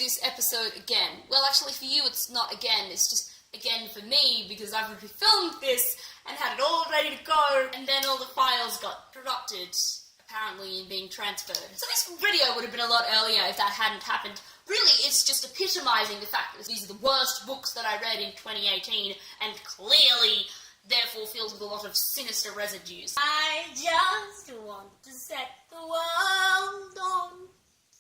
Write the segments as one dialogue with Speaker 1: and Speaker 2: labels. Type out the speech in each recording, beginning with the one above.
Speaker 1: this episode again. Well, actually for you it's not again, it's just again for me, because I've already filmed this and had it all ready to go, and then all the files got corrupted, apparently, and being transferred. So this video would have been a lot earlier if that hadn't happened. Really, it's just epitomising the fact that these are the worst books that I read in 2018, and clearly, therefore, filled with a lot of sinister residues. I just want to set the world on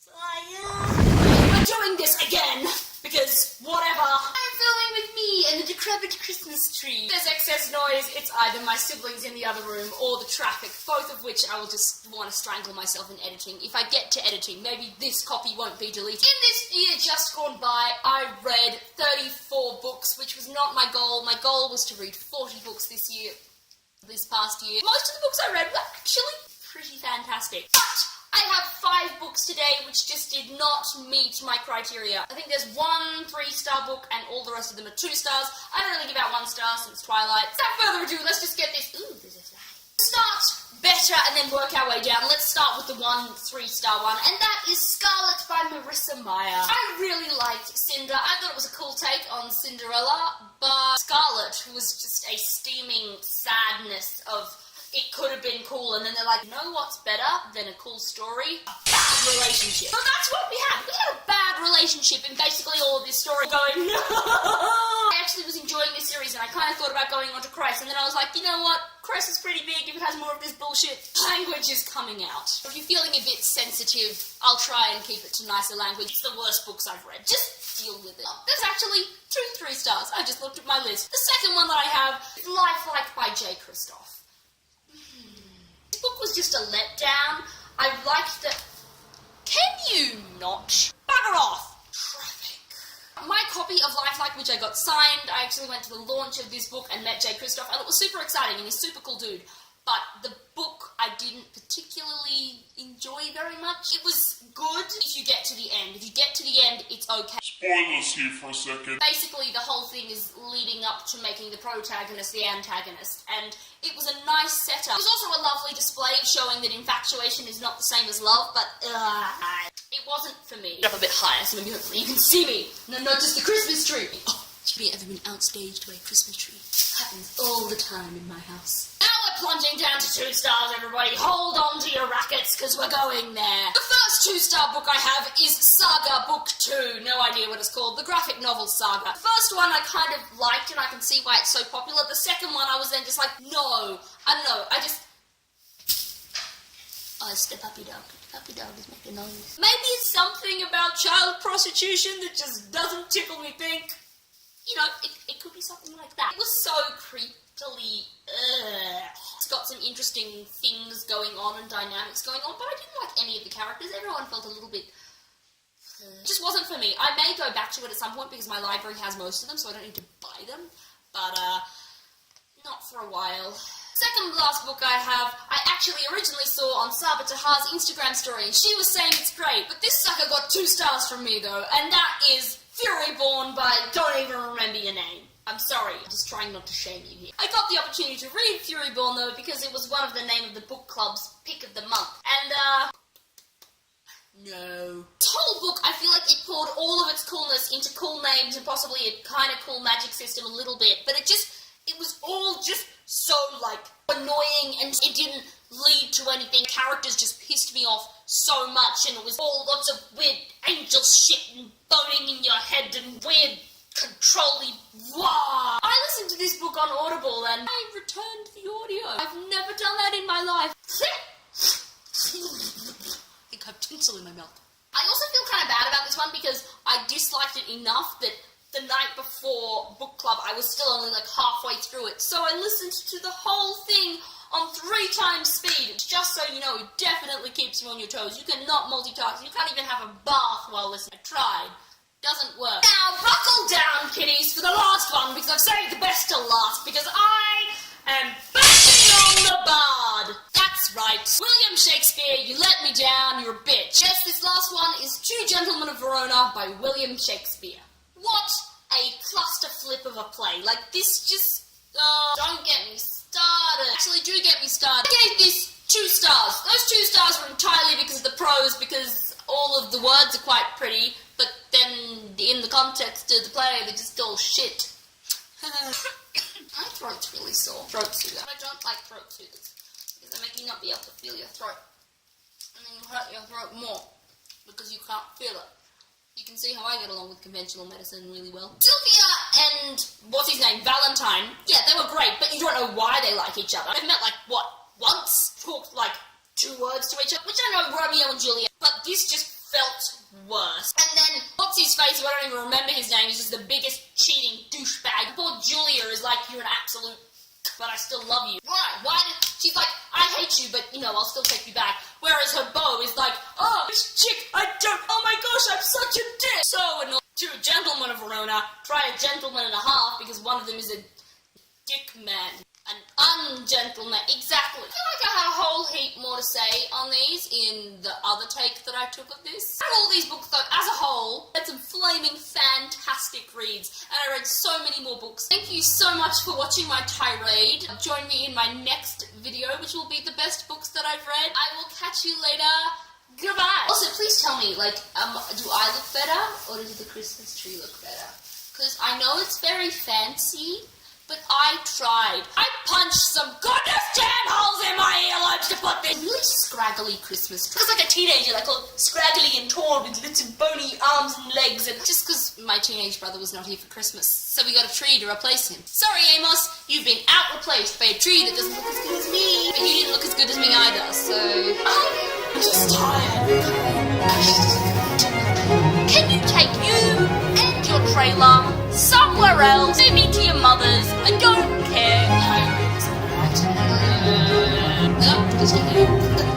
Speaker 1: fire. I'm doing this again, because whatever. I'm filming with me and the decrepit Christmas tree. If there's excess noise, it's either my siblings in the other room or the traffic, both of which I will just want to strangle myself in editing. If I get to editing, maybe this copy won't be deleted. In this year just gone by, I read 34 books, which was not my goal. My goal was to read 40 books this past year. Most of the books I read were actually pretty fantastic. But I have 5 books today which just did not meet my criteria. I think there's one 3-star book and all the rest of them are 2 stars. I don't really give out 1 star since Twilight. Without further ado, let's just get this. Ooh, there's a fly. Start better and then work our way down. Let's start with the 3-star one, and that is Scarlet by Marissa Meyer. I really liked Cinder. I thought it was a cool take on Cinderella, but Scarlet was just a steaming sadness of it could have been cool, and then they're like, you know what's better than a cool story? A bad relationship. So that's what we had. We had a bad relationship in basically all of this story going, no! I actually was enjoying this series, and I kind of thought about going on to Christ, and then I was like, you know what? Christ is pretty big if it has more of this bullshit. Language is coming out. If you're feeling a bit sensitive, I'll try and keep it to nicer language. It's the worst books I've read. Just deal with it. There's actually 2 3 stars. I just looked at my list. The second one that I have is Lifelike by J. Kristoff. This book was just a letdown. I liked that. Can you not? Bugger off! Traffic. My copy of Lifelike, which I got signed, I actually went to the launch of this book and met J. Kristoff, and it was super exciting, and he's a super cool dude. But the book I didn't particularly enjoy very much. It was good if you get to the end. If you get to the end, it's okay.
Speaker 2: Spoilers here for a second.
Speaker 1: Basically, the whole thing is leading up to making the protagonist the antagonist, and it was a nice setup. It was also a lovely display showing that infatuation is not the same as love, but it wasn't for me. Up a bit higher, so maybe hopefully you can see me. No, not just the Christmas tree. Oh, have you ever been outstaged by a Christmas tree? Happens all the time in my house. Now we're plunging down to 2 stars, everybody. Hold on to your rackets, because we're going there. The first 2-star book I have is Saga Book 2. No idea what it's called. The graphic novel Saga. The first one I kind of liked, and I can see why it's so popular. The second one I was then just like, no. I don't know. Oh, it's the puppy dog. The puppy dog is making noise. Maybe it's something about child prostitution that just doesn't tickle me pink. You know, it could be something like that. It was so creepily, It's got some interesting things going on and dynamics going on, but I didn't like any of the characters. Everyone felt a little bit... It just wasn't for me. I may go back to it at some point because my library has most of them, so I don't need to buy them. But, not for a while. Second last book I have, I actually originally saw on Saba Tahar's Instagram story, and she was saying it's great, but this sucker got 2 stars from me, though, and that is Furyborn by Don't Even Remember Your Name. I'm sorry, I'm just trying not to shame you here. I got the opportunity to read Furyborn, though, because it was one of the name of the book club's pick of the month, and, no. This whole book, I feel like it poured all of its coolness into cool names and possibly a kind of cool magic system a little bit, but it was all just so, like, annoying, and it didn't lead to anything. Characters just pissed me off so much, and it was all lots of weird angel shit and boning in your head and weird controlly wah. I listened to this book on Audible, and I returned the audio. I've never done that in my life. I think I have tinsel in my mouth. I also feel kind of bad about this one because I disliked it enough that the night before book club, I was still only like halfway through it, so I listened to the whole thing on 3 times speed. Just so you know, it definitely keeps you on your toes. You cannot multitask. You can't even have a bath while listening. I tried. Doesn't work. Now, buckle down, kiddies, for the last one, because I've saved the best till last, because I am bashing on the bard. That's right. William Shakespeare, you let me down, you're a bitch. Yes, this last one is 2 Gentlemen of Verona by William Shakespeare. What a cluster flip of a play. Like, this just... don't get me started. Actually, do get me started. I gave this 2 stars. Those 2 stars were entirely because of the prose, because all of the words are quite pretty, but then in the context of the play, they're just all shit. My throat's really sore. Throat soother. I don't like throat soothers because they make you not be able to feel your throat. And then you hurt your throat more because you can't feel it. You can see how I get along with conventional medicine really well. Sylvia and what's his name, Valentine, yeah, they were great, but you don't know why they like each other. They've met like, what, once? Talked like 2 words to each other, which I know Romeo and Juliet, but this just felt worse. And then, what's his face, who I don't even remember his name, is just the biggest cheating douchebag. Poor Julia is like, you're an absolute, but I still love you. Why did, she's like, I hate you, but, you know, I'll still take you back. Whereas her beau is like, oh, this chick, oh my gosh, I'm such a dick. So annoying. To a gentleman of Verona, try a gentleman and a half, because one of them is a dick man. An ungentleman, exactly. I feel like I had a whole heap more to say on these in the other take that I took of this. Out of all these books, though, as a whole, I had some flaming fantastic reads, and I read so many more books. Thank you so much for watching my tirade. Join me in my next video, which will be the best books that I've read. I will catch you later. Goodbye. Also, please tell me, like, do I look better, or does the Christmas tree look better? Because I know it's very fancy, but I tried. I punched some goodness damn holes in my earlobes to put this really scraggly Christmas tree. Looks like a teenager, like all scraggly and torn with little bony arms and legs, and just because my teenage brother was not here for Christmas, so we got a tree to replace him. Sorry, Amos, you've been out-replaced by a tree that doesn't look as good as me. But you didn't look as good as me either, so... I'm just tired. Can you take you and your trailer somewhere else, maybe to your mother's? I don't care. No, continue.